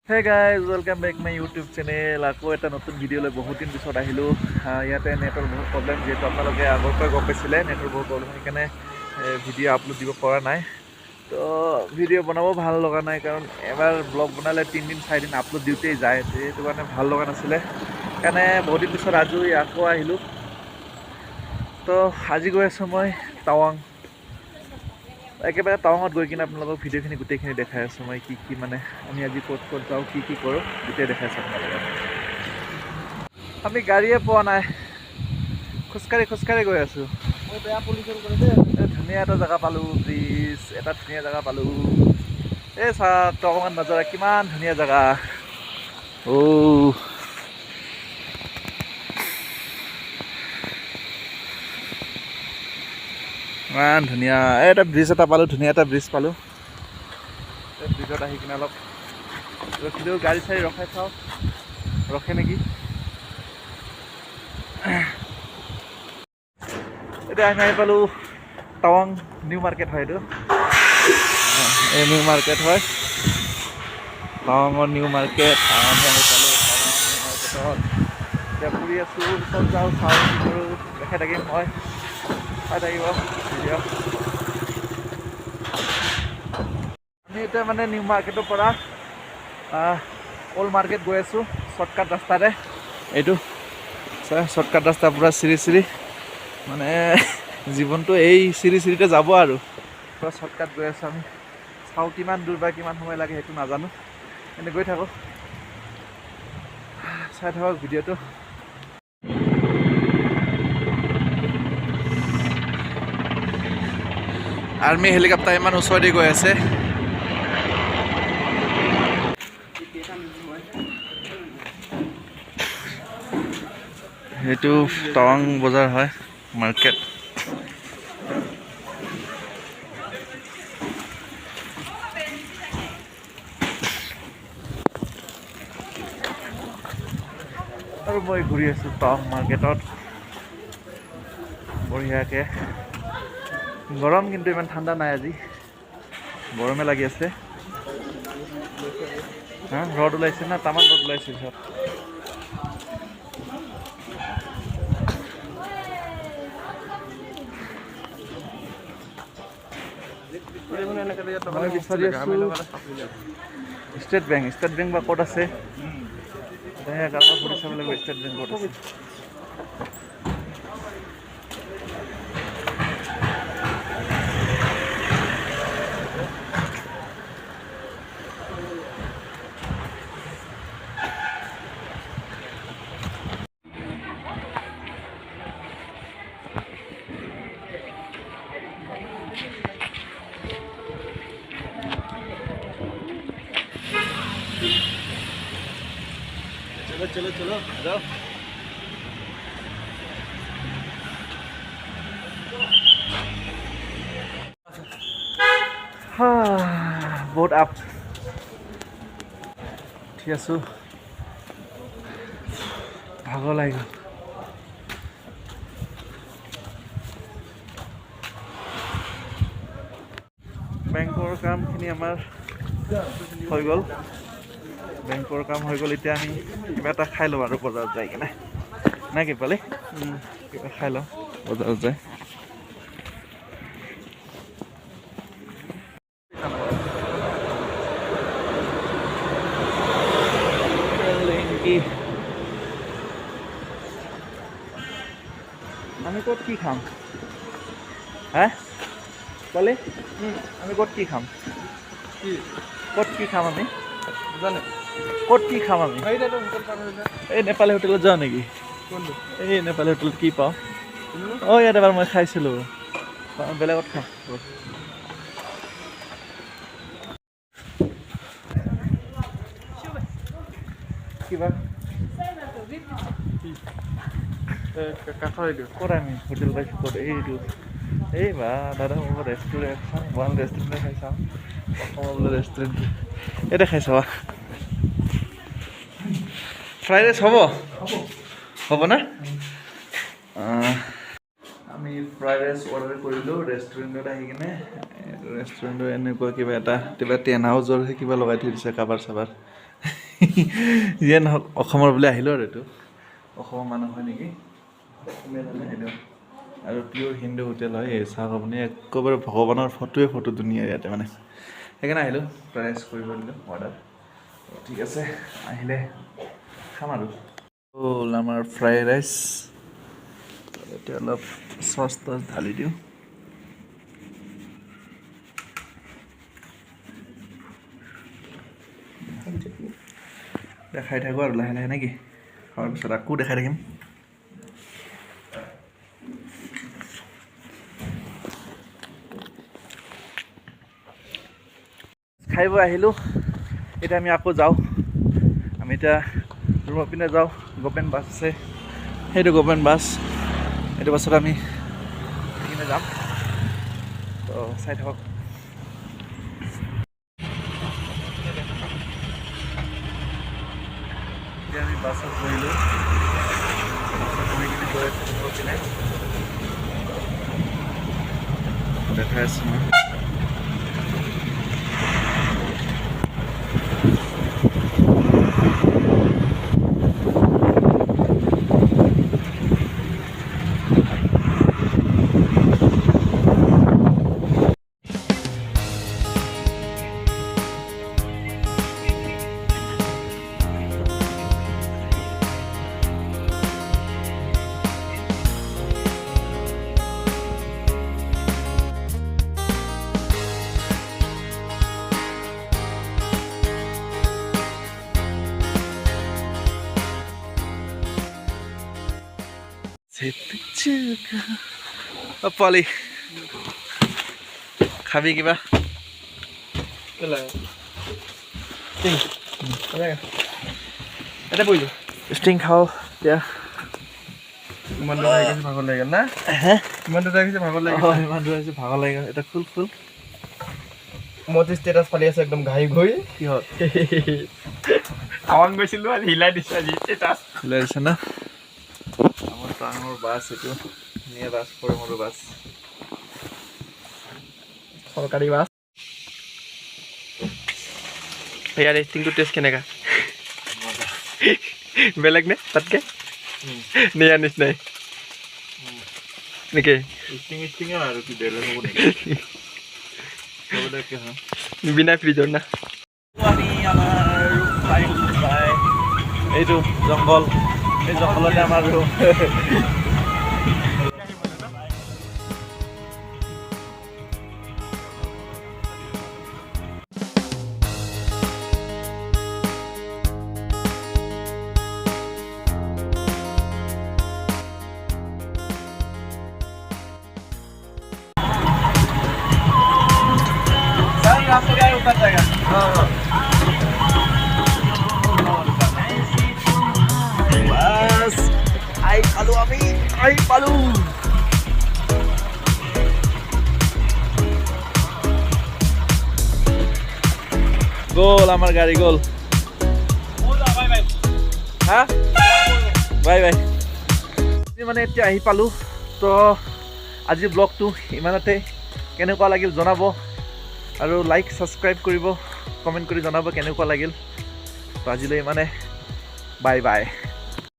Hey guys, welcome back my YouTube channel. আকৌ এটা নতুন ভিডিঅ' লৈ বহুত দিন পিছত আহিলো। ইয়াতে নেটৰ বহুত প্ৰব্লেম, যেহেতু আপোনালোকে আগৰ পৰা গম পাইছিলে নেটৰ বহুত প্ৰব্লেম, সেইকাৰণে ভিডিঅ' আপলোড দিব পৰা নাই। তো ভিডিঅ' বনাব ভাল লগা নাই, কাৰণ এবাৰ ব্লগ বনালে 3 দিন 4 দিন আপলোড দিওঁতেই যায়, সেইটো কাৰণে ভাল লগা নাছিলে। সেইকাৰণে বহুত দিন পিছত আকৌ আহিলোঁ। তো আজি গৈ আছোঁ মই টাৱাং। একেবাৰে টাৱাঙত গৈ কিনে আপোনালোকক ভিডিঅ'খিনি গোটেইখিনি দেখাই আছোঁ মই, কি মানে আমি আজি ক'ত যাওঁ, কি কৰোঁ গোটেই দেখাই আছোঁ আপোনালোকক। আমি গাড়ীয়ে পোৱা নাই, খোজকাঢ়ি গৈ আছোঁ। ধুনীয়া এটা জেগা পালোঁ, ব্ৰিজ এটা ধুনীয়া জেগা পালোঁ। এই চাওক টাৱাঙত নজৰা কিমান ধুনীয়া জেগা। ইমান ধুনীয়া এটা ব্ৰিজ এটা পালোঁ, ধুনীয়া এটা ব্ৰিজ পালোঁ। এই ব্ৰিজত আহি কিনে অলপ ৰখিলেও, গাড়ী চাড়ী ৰখাই চাওঁ, ৰখে নেকি। এতিয়া আমি আহি পালোঁ টাৱাং নিউ মাৰ্কেট হয়, এইটো এই নিউ মাৰ্কেট হয়, টাৱাঙৰ নিউ মাৰ্কেট। আমি আহি পালোঁ টাৱাং নিউ মাৰ্কেটত। এতিয়া ফুৰি আছোঁ, চব যাওঁ, চাওঁ, কি কৰোঁ দেখাই থাকিম মই, চাই থাকিব ভিডিঅ'। আমি এতিয়া মানে নিউ মাৰ্কেটৰ পৰা অল্ড মাৰ্কেট গৈ আছোঁ, শ্বৰ্টকাট ৰাস্তাৰে। এইটো শ্বৰ্টকাট ৰাস্তা, পূৰা চিৰি মানে জীৱনটো এই চিৰিতে যাব আৰু পূৰা শ্বৰ্টকাট গৈ আছোঁ আমি। চাওঁ কিমান দূৰ বা কিমান সময় লাগে সেইটো নাজানো, এনে গৈ থাকোঁ, চাই থাকক ভিডিঅ'টো। আৰ্মি হেলিকপ্টাৰ ইমান ওচৰতে গৈ আছে। সেইটো টাৱাং বজাৰ হয়, মাৰ্কেট। আৰু মই ঘূৰি আছোঁ টাৱাং মাৰ্কেটত বঢ়িয়াকৈ। গৰম, কিন্তু ইমান ঠাণ্ডা নাই আজি, গৰমে লাগি আছে। ৰ'দ ওলাইছে না, তামান ৰ'দ ওলাইছে পিছত। মই বিচাৰি আছোঁ ষ্টেট বেংক বা ক'ত আছে, কাৰোবাৰ সুধি চাব লাগিব ষ্টেট বেংক ক'ত আছে। चलो जाओ। বহুত আপ ঠিক আছোঁ, ভাগৰ লাগি গ'ল। বেংকৰ কামখিনি আমাৰ হৈ গ'ল, এতিয়া আমি কিবা এটা খাই লওঁ আৰু বজাৰত যাই কিনে, নাই কি পালে কিবা খাই লওঁ বজাৰত যায়। আমি ক'ত কি খাম ক'লে, আমি ক'ত কি খাম, আমি জানে ক'ত কি খাম আমি? এই নেপালী হোটেলত যাওঁ নেকি? এই নেপালী হোটেলত কি পাওঁ? ইয়াত এবাৰ মই খাইছিলোঁ, বেলেগত খাম। কিবা কাষৰ এইটো ক'ত আমি হোটেল পাইছোঁ, ক'ত এইটো? এই বা দাদা, মোৰ ৰেষ্টুৰেণ্ট চাওঁ, ওৱান ৰেষ্টুৰেণ্টে খাই চাওঁ, অসমৰ বোলে ৰেষ্টুৰেণ্ট ইয়াতে খাই চাবা। ফ্ৰাইড ৰাইচ হ'ব না? আমি ফ্ৰাইড ৰাইচ অৰ্ডাৰ কৰিলোঁ ৰেষ্টুৰেণ্টত আহি কিনে। ৰেষ্টুৰেণ্টত এনেকুৱা কিবা টেন হাউচৰ কিবা লগাই থৈ দিছে, কাবাৰ চাবাৰ যিয়ে নহওক অসমৰ বুলি আহিলোঁ আৰু এইটো অসমৰ মানুহ হয় নেকি আহিলোঁ আৰু পিয়'ৰ হিন্দু হোটেল হয় এই চাওক আপুনি একেবাৰে ভগৱানৰ ফটো ধুনীয়া ইয়াতে মানে সেইকাৰণে আহিলোঁ প্ৰাইচ কৰিব দিলোঁ অৰ্ডাৰ ঠিক আছে আহিলে খাম আৰু হ'ল আমাৰ ফ্ৰাইড ৰাইচ এতিয়া অলপ চচ টচ ঢালি দিওঁ দেখাই থাকোঁ আৰু লাহে লাহে নেকি খোৱাৰ পিছত আকৌ দেখাই থাকিম খাই বৈ আহিলোঁ এতিয়া আমি আকৌ যাওঁ আমি এতিয়া ৰুমৰ পিনে যাওঁ গভৰ্ণমেণ্ট বাছ আছে সেইটো গভৰ্ণমেণ্ট বাছ এইটো বাছত আমি কিনে যাম তো চাই থাকক এতিয়া আমি বাছত বহিলোঁ বাছত বহি কিনে গৈ আছোঁ ৰুমৰ পিনে দেখাই আছোঁ মই পোৱালি খাবি কিবা এটা পৰিলোঁ ষ্টিং খাওঁ এতিয়া ইমান দূৰ আহি গৈছে ভাগৰ লাগি গ'ল না ইমান দূৰ আহিছে ভাগৰ লাগি গ'ল ইমান দূৰ আহিছে ভাগৰ লাগি গ'ল এটা খুল মইতো ষ্টেটাছ ফালি আছে একদম ঘাই ঘৈ কিহত টাৱাং গৈছিলোঁ আজি হিলাই দিছোঁ আজি ষ্টেটাছ ওলাই দিছে না আমাৰ টাৱাঙৰ বাছ এইটো ধুনীয়া বাছ সৰু সৰু বাছ চৰকাৰী বাছ ইয়াৰ ষ্টিংটো টেষ্ট কেনেকা বেলেগ নে তাতকৈ নে ইয়াৰ নিচিনাই নেকি ষ্টিঙে আৰু কি বেলেগ হ'ব নেকি বিনা ফ্ৰিজৰ না আমি আমাৰ এইটো জংঘল এই জংঘলতে আমাৰ ৰুম आपको क्या उतर जाएगा बस आई पालू अभी आई पालू गोल আমার গাড়ি গোল হ্যাঁ বাই বাই মানে এতিয়া আহি পালো তো আজি ব্লগটো ইমানতে কেনেকুৱা লাগিল জনাব আৰু লাইক সাবস্ক্ৰাইব কৰিব কমেন্ট কৰি জনাব কেনেকুৱা লাগিল তো আজিলৈ মানে বাই বাই